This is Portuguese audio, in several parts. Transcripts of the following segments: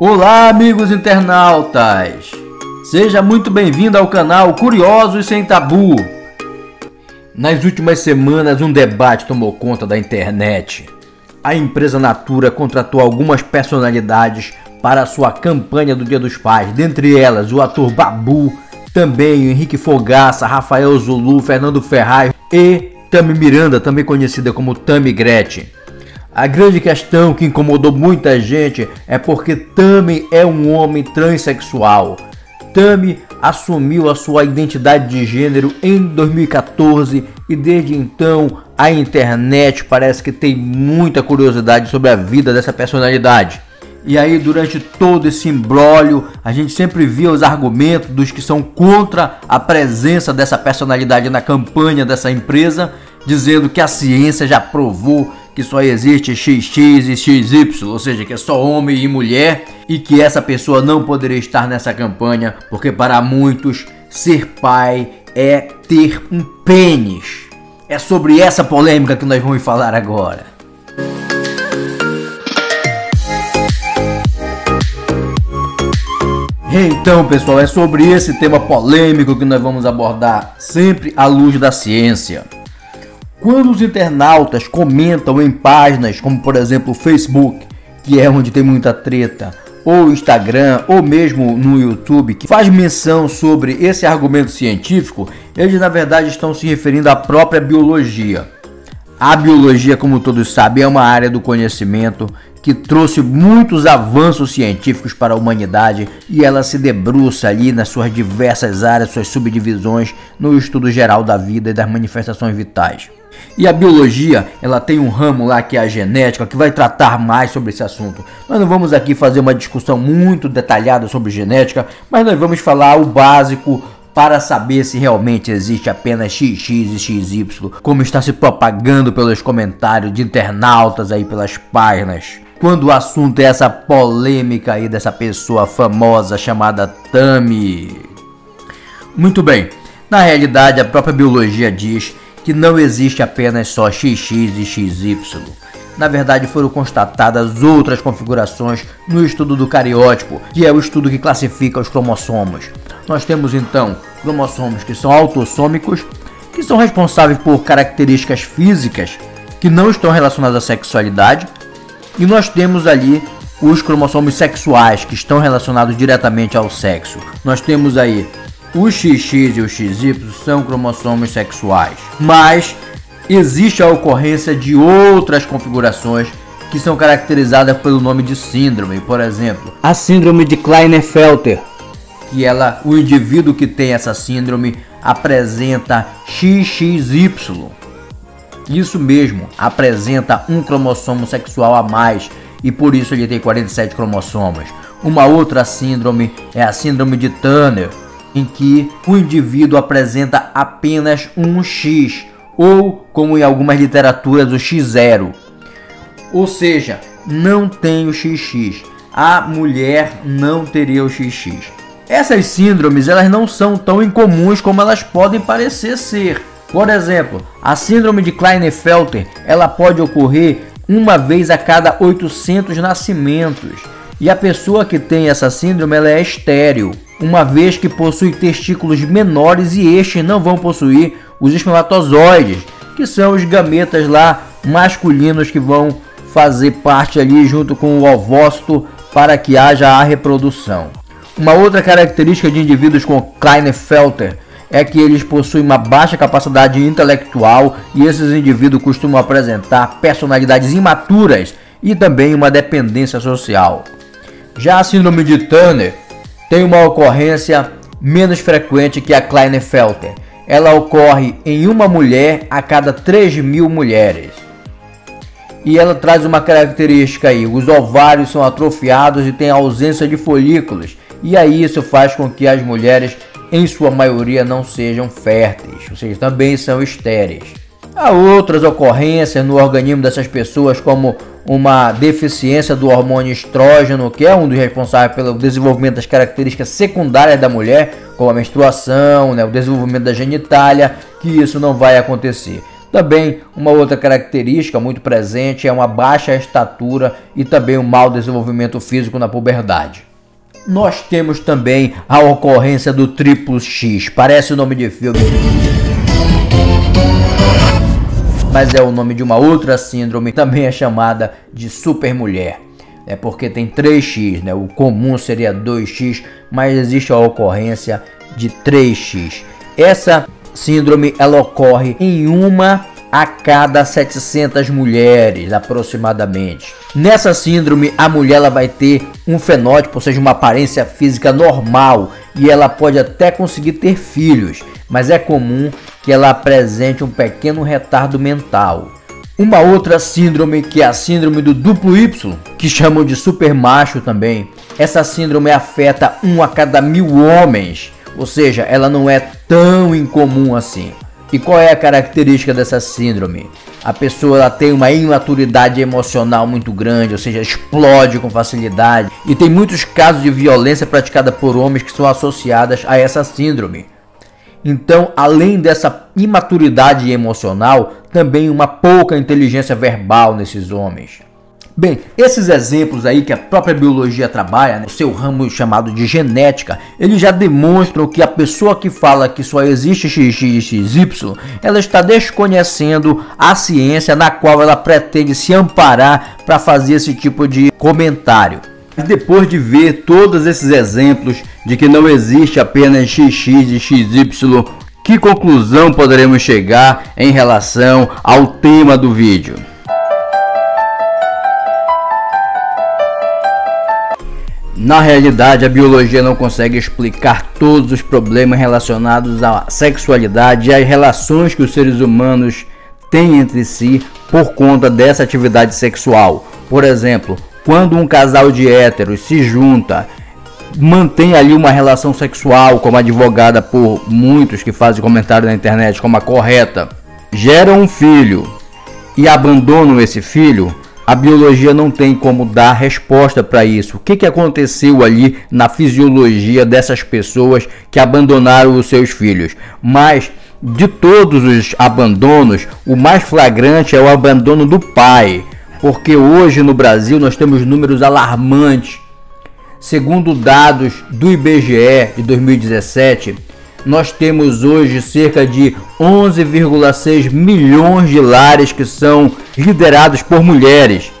Olá, amigos internautas! Seja muito bem-vindo ao canal Curiosos Sem Tabu. Nas últimas semanas, um debate tomou conta da internet. A empresa Natura contratou algumas personalidades para a sua campanha do Dia dos Pais, dentre elas o ator Babu, também o Henrique Fogaça, Rafael Zulu, Fernando Ferraz e Tami Miranda, também conhecida como Tami Gretchen. A grande questão que incomodou muita gente é porque Tami é um homem transexual. Tami assumiu a sua identidade de gênero em 2014 e desde então a internet parece que tem muita curiosidade sobre a vida dessa personalidade. E aí, durante todo esse imbróglio, a gente sempre via os argumentos dos que são contra a presença dessa personalidade na campanha dessa empresa, dizendo que a ciência já provou que só existe XX e XY, ou seja, que é só homem e mulher, e que essa pessoa não poderia estar nessa campanha, porque para muitos ser pai é ter um pênis. É sobre essa polêmica que nós vamos falar agora. Então, pessoal, é sobre esse tema polêmico que nós vamos abordar, sempre à luz da ciência. Quando os internautas comentam em páginas como, por exemplo, o Facebook, que é onde tem muita treta, ou Instagram, ou mesmo no YouTube, que faz menção sobre esse argumento científico, eles na verdade estão se referindo à própria biologia. A biologia, como todos sabem, é uma área do conhecimento que trouxe muitos avanços científicos para a humanidade e ela se debruça ali nas suas diversas áreas, suas subdivisões, no estudo geral da vida e das manifestações vitais. E a biologia, ela tem um ramo lá que é a genética, que vai tratar mais sobre esse assunto. Nós não vamos aqui fazer uma discussão muito detalhada sobre genética, mas nós vamos falar o básico para saber se realmente existe apenas XX e XY, como está se propagando pelos comentários de internautas aí pelas páginas. Quando o assunto é essa polêmica aí dessa pessoa famosa chamada Tami. Muito bem, na realidade a própria biologia diz que não existe apenas só XX e XY. Na verdade foram constatadas outras configurações no estudo do cariótipo, que é o estudo que classifica os cromossomos. Nós temos então cromossomos que são autossômicos, que são responsáveis por características físicas que não estão relacionadas à sexualidade, e nós temos ali os cromossomos sexuais, que estão relacionados diretamente ao sexo. Nós temos aí o XX e o XY são cromossomos sexuais, mas existe a ocorrência de outras configurações que são caracterizadas pelo nome de síndrome. Por exemplo, a síndrome de Klinefelter, que o indivíduo que tem essa síndrome apresenta XXY. Isso mesmo, apresenta um cromossomo sexual a mais e por isso ele tem 47 cromossomos. Uma outra síndrome é a síndrome de Turner, em que o indivíduo apresenta apenas um X, ou como em algumas literaturas o X0. Ou seja, não tem o XX. A mulher não teria o XX. Essas síndromes elas não são tão incomuns como elas podem parecer ser. Por exemplo, a síndrome de Klinefelter ela pode ocorrer uma vez a cada 800 nascimentos. E a pessoa que tem essa síndrome ela é estéril, uma vez que possui testículos menores e estes não vão possuir os espermatozoides, que são os gametas lá masculinos que vão fazer parte ali junto com o ovócito para que haja a reprodução. Uma outra característica de indivíduos com Klinefelter é que eles possuem uma baixa capacidade intelectual e esses indivíduos costumam apresentar personalidades imaturas e também uma dependência social. Já a síndrome de Turner tem uma ocorrência menos frequente que a Klinefelter. Ela ocorre em uma mulher a cada 3.000 mulheres. E ela traz uma característica aí, os ovários são atrofiados e tem ausência de folículos. E aí isso faz com que as mulheres, em sua maioria, não sejam férteis, ou seja, também são estéreis. Há outras ocorrências no organismo dessas pessoas, como uma deficiência do hormônio estrógeno, que é um dos responsáveis pelo desenvolvimento das características secundárias da mulher, como a menstruação, o desenvolvimento da genitália, que isso não vai acontecer. Também uma outra característica muito presente é uma baixa estatura e também um mau desenvolvimento físico na puberdade. Nós temos também a ocorrência do triplo X, parece o nome de filme, mas é o nome de uma outra síndrome, também é chamada de supermulher. É porque tem 3x, né? O comum seria 2x, mas existe a ocorrência de 3x. Essa síndrome ela ocorre em 1 a cada 700 mulheres aproximadamente. Nessa síndrome a mulher ela vai ter um fenótipo, ou seja, uma aparência física normal, e ela pode até conseguir ter filhos, mas é comum que ela apresente um pequeno retardo mental. Uma outra síndrome, que é a síndrome do duplo Y, que chamam de supermacho também. Essa síndrome afeta 1 a cada 1000 homens, ou seja, ela não é tão incomum assim. E qual é a característica dessa síndrome? A pessoa ela tem uma imaturidade emocional muito grande, ou seja, explode com facilidade. E tem muitos casos de violência praticada por homens que são associadas a essa síndrome. Então, além dessa imaturidade emocional, também uma pouca inteligência verbal nesses homens. Bem, esses exemplos aí que a própria biologia trabalha, né, o seu ramo chamado de genética, eles já demonstram que a pessoa que fala que só existe XX e XY, ela está desconhecendo a ciência na qual ela pretende se amparar para fazer esse tipo de comentário. Depois de ver todos esses exemplos de que não existe apenas XX e XY, que conclusão poderemos chegar em relação ao tema do vídeo? Na realidade, a biologia não consegue explicar todos os problemas relacionados à sexualidade e às relações que os seres humanos têm entre si por conta dessa atividade sexual. Por exemplo, quando um casal de héteros se junta, mantém ali uma relação sexual, como advogada por muitos que fazem comentário na internet como a correta, geram um filho e abandonam esse filho, a biologia não tem como dar resposta para isso. O que aconteceu ali na fisiologia dessas pessoas que abandonaram os seus filhos? Mas de todos os abandonos, o mais flagrante é o abandono do pai, porque hoje no Brasil nós temos números alarmantes. Segundo dados do IBGE de 2017, nós temos hoje cerca de 11,6 milhões de lares que são liderados por mulheres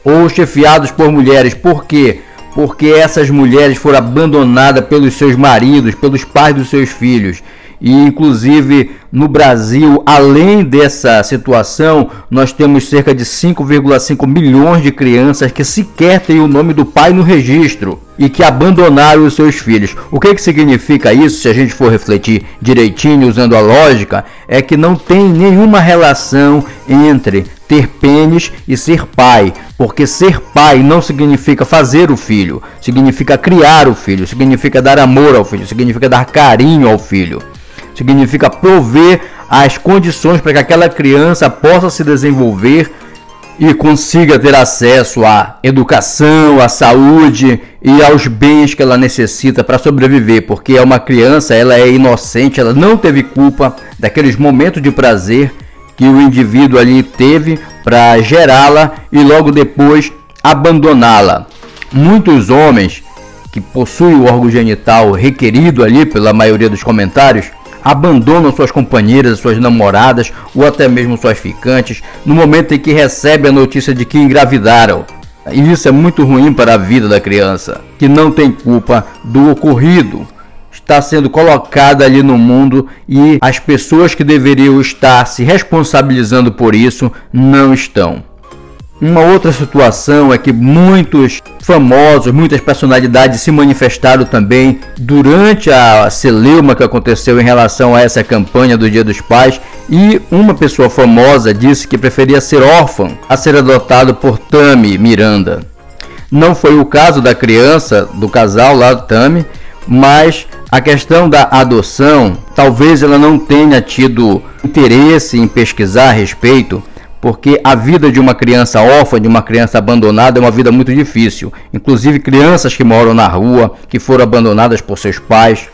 ou chefiados por mulheres. Por quê? Porque essas mulheres foram abandonadas pelos seus maridos, pelos pais dos seus filhos. E inclusive no Brasil, além dessa situação, nós temos cerca de 5,5 milhões de crianças que sequer têm o nome do pai no registro e que abandonaram os seus filhos. O que significa isso, se a gente for refletir direitinho usando a lógica, é que não tem nenhuma relação entre ter pênis e ser pai, porque ser pai não significa fazer o filho, significa criar o filho, significa dar amor ao filho, significa dar carinho ao filho. Significa prover as condições para que aquela criança possa se desenvolver e consiga ter acesso à educação, à saúde e aos bens que ela necessita para sobreviver, porque é uma criança, ela é inocente, ela não teve culpa daqueles momentos de prazer que o indivíduo ali teve para gerá-la e logo depois abandoná-la. Muitos homens que possuem o órgão genital requerido ali pela maioria dos comentários abandonam suas companheiras, suas namoradas ou até mesmo suas ficantes no momento em que recebem a notícia de que engravidaram. E isso é muito ruim para a vida da criança, que não tem culpa do ocorrido. Está sendo colocada ali no mundo e as pessoas que deveriam estar se responsabilizando por isso não estão. Uma outra situação é que muitos famosos, muitas personalidades se manifestaram também durante a celeuma que aconteceu em relação a essa campanha do Dia dos Pais, e uma pessoa famosa disse que preferia ser órfã a ser adotado por Tami Miranda. Não foi o caso da criança, do casal lá, Tami, mas a questão da adoção, talvez ela não tenha tido interesse em pesquisar a respeito, porque a vida de uma criança órfã, de uma criança abandonada, é uma vida muito difícil. Inclusive crianças que moram na rua, que foram abandonadas por seus pais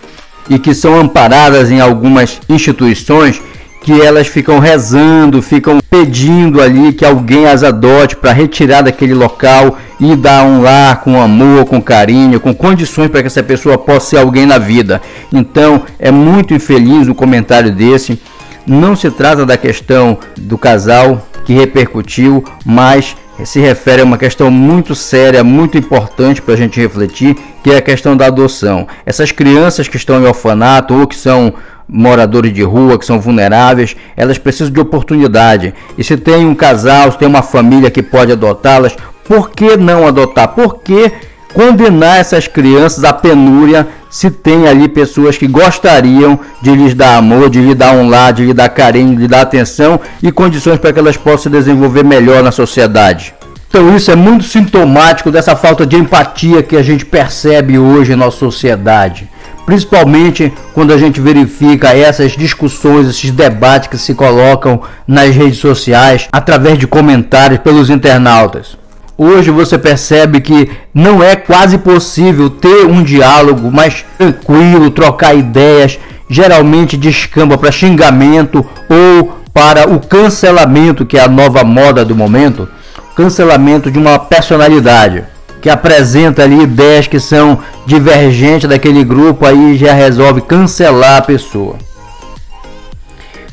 e que são amparadas em algumas instituições que elas ficam rezando, ficam pedindo ali que alguém as adote para retirar daquele local e dar um lar com amor, com carinho, com condições para que essa pessoa possa ser alguém na vida. Então é muito infeliz um comentário desse. Não se trata da questão do casal que repercutiu, mas se refere a uma questão muito séria, muito importante para a gente refletir, que é a questão da adoção. Essas crianças que estão em orfanato ou que são moradores de rua, que são vulneráveis, elas precisam de oportunidade. E se tem um casal, se tem uma família que pode adotá-las, por que não adotar? Por que condenar essas crianças à penúria se tem ali pessoas que gostariam de lhes dar amor, de lhes dar um lar, de lhes dar carinho, de lhes dar atenção e condições para que elas possam se desenvolver melhor na sociedade? Então isso é muito sintomático dessa falta de empatia que a gente percebe hoje na nossa sociedade. Principalmente quando a gente verifica essas discussões, esses debates que se colocam nas redes sociais através de comentários pelos internautas. Hoje você percebe que não é quase possível ter um diálogo mais tranquilo, trocar ideias, geralmente descamba para xingamento ou para o cancelamento, que é a nova moda do momento, cancelamento de uma personalidade que apresenta ali ideias que são divergentes daquele grupo, aí já resolve cancelar a pessoa.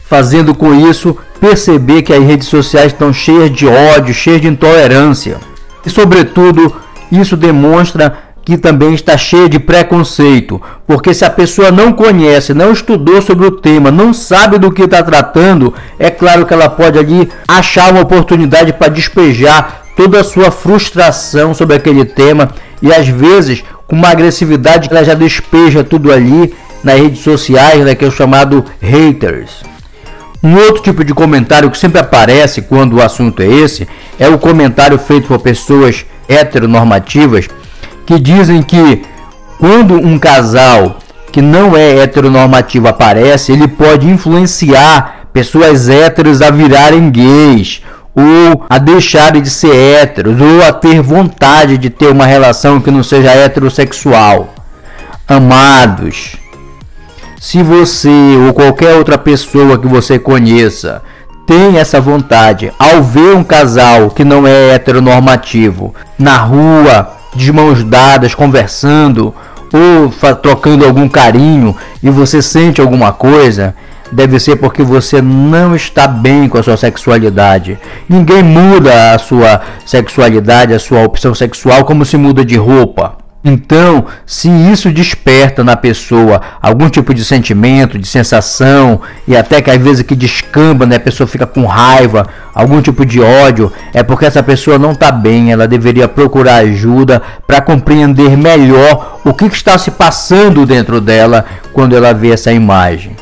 Fazendo com isso perceber que as redes sociais estão cheias de ódio, cheias de intolerância. E sobretudo, isso demonstra que também está cheia de preconceito, porque se a pessoa não conhece, não estudou sobre o tema, não sabe do que está tratando, é claro que ela pode ali achar uma oportunidade para despejar toda a sua frustração sobre aquele tema e às vezes com uma agressividade que ela já despeja tudo ali nas redes sociais, né, que é o chamado haters. Um outro tipo de comentário que sempre aparece quando o assunto é esse é o comentário feito por pessoas heteronormativas que dizem que quando um casal que não é heteronormativo aparece, ele pode influenciar pessoas héteros a virarem gays, ou a deixarem de ser héteros, ou a ter vontade de ter uma relação que não seja heterossexual. Amados, se você ou qualquer outra pessoa que você conheça tem essa vontade, ao ver um casal que não é heteronormativo na rua, de mãos dadas, conversando ou trocando algum carinho, e você sente alguma coisa, deve ser porque você não está bem com a sua sexualidade. Ninguém muda a sua sexualidade, a sua opção sexual como se muda de roupa. Então, se isso desperta na pessoa algum tipo de sentimento, de sensação, e até que às vezes que descamba, né, a pessoa fica com raiva, algum tipo de ódio, é porque essa pessoa não está bem. Ela deveria procurar ajuda para compreender melhor o que está se passando dentro dela quando ela vê essa imagem.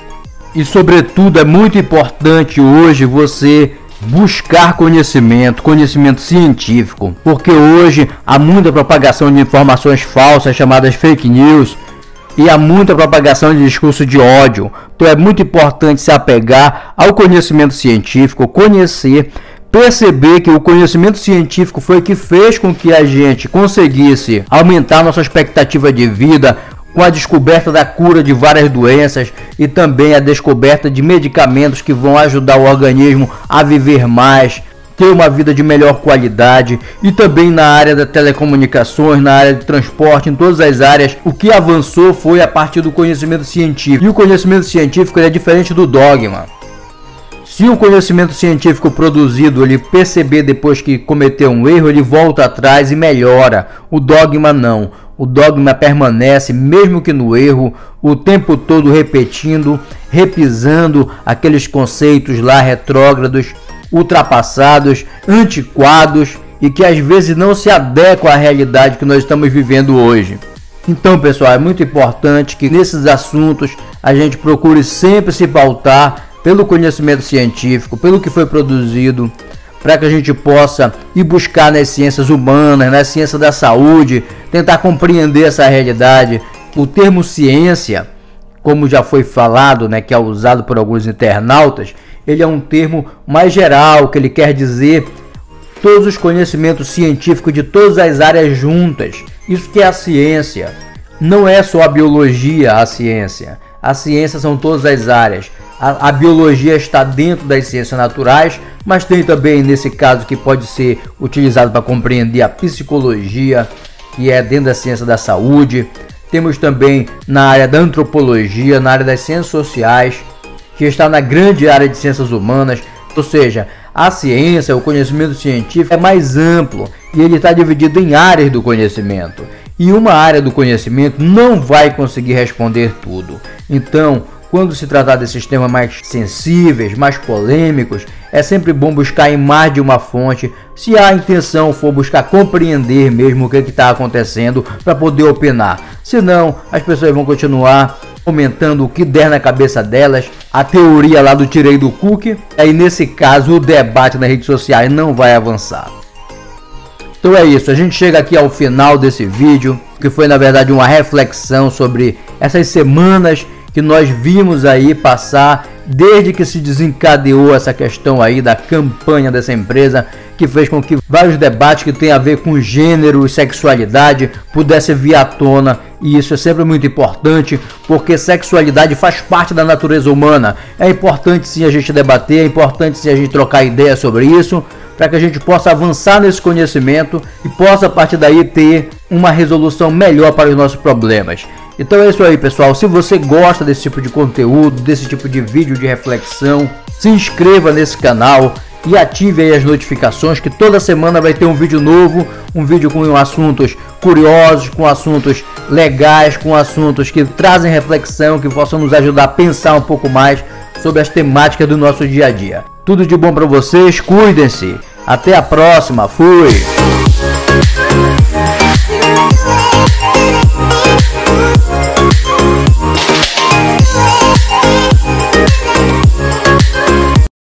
E sobretudo é muito importante hoje você buscar conhecimento científico, porque hoje há muita propagação de informações falsas chamadas fake news e há muita propagação de discurso de ódio. Então é muito importante se apegar ao conhecimento científico, conhecer, perceber que o conhecimento científico foi que fez com que a gente conseguisse aumentar nossa expectativa de vida, com a descoberta da cura de várias doenças e também a descoberta de medicamentos que vão ajudar o organismo a viver mais, ter uma vida de melhor qualidade, e também na área das telecomunicações, na área de transporte, em todas as áreas. O que avançou foi a partir do conhecimento científico. E o conhecimento científico é diferente do dogma. Se o conhecimento científico produzido ele perceber depois que cometeu um erro, ele volta atrás e melhora. O dogma não. O dogma permanece, mesmo que no erro, o tempo todo repetindo, repisando aqueles conceitos lá retrógrados, ultrapassados, antiquados e que às vezes não se adequam à realidade que nós estamos vivendo hoje. Então, pessoal, é muito importante que nesses assuntos a gente procure sempre se pautar pelo conhecimento científico, pelo que foi produzido, para que a gente possa ir buscar nas ciências humanas, na ciência da saúde, tentar compreender essa realidade. O termo ciência, como já foi falado, né, que é usado por alguns internautas, ele é um termo mais geral, que ele quer dizer todos os conhecimentos científicos de todas as áreas juntas. Isso que é a ciência. Não é só a biologia a ciência. A ciência são todas as áreas. a biologia está dentro das ciências naturais, mas tem também nesse caso que pode ser utilizado para compreender a psicologia, que é dentro da ciência da saúde. Temos também na área da antropologia, na área das ciências sociais, que está na grande área de ciências humanas. Ou seja, a ciência, o conhecimento científico é mais amplo e ele está dividido em áreas do conhecimento. E uma área do conhecimento não vai conseguir responder tudo. Então, quando se tratar desses temas mais sensíveis, mais polêmicos, é sempre bom buscar em mais de uma fonte, se a intenção for buscar compreender mesmo o que está acontecendo para poder opinar. Senão, as pessoas vão continuar comentando o que der na cabeça delas, a teoria lá do tirei do cookie, aí nesse caso o debate nas redes sociais não vai avançar. Então é isso, a gente chega aqui ao final desse vídeo, que foi na verdade uma reflexão sobre essas semanas que nós vimos aí passar desde que se desencadeou essa questão aí da campanha dessa empresa, que fez com que vários debates que tem a ver com gênero e sexualidade pudessem vir à tona. E isso é sempre muito importante, porque sexualidade faz parte da natureza humana. É importante sim a gente debater, é importante sim a gente trocar ideias sobre isso, para que a gente possa avançar nesse conhecimento e possa a partir daí ter uma resolução melhor para os nossos problemas. Então é isso aí, pessoal. Se você gosta desse tipo de conteúdo, desse tipo de vídeo de reflexão, se inscreva nesse canal e ative aí as notificações, que toda semana vai ter um vídeo novo, um vídeo com assuntos curiosos, com assuntos legais, com assuntos que trazem reflexão, que possam nos ajudar a pensar um pouco mais sobre as temáticas do nosso dia a dia. Tudo de bom para vocês, cuidem-se. Até a próxima, fui!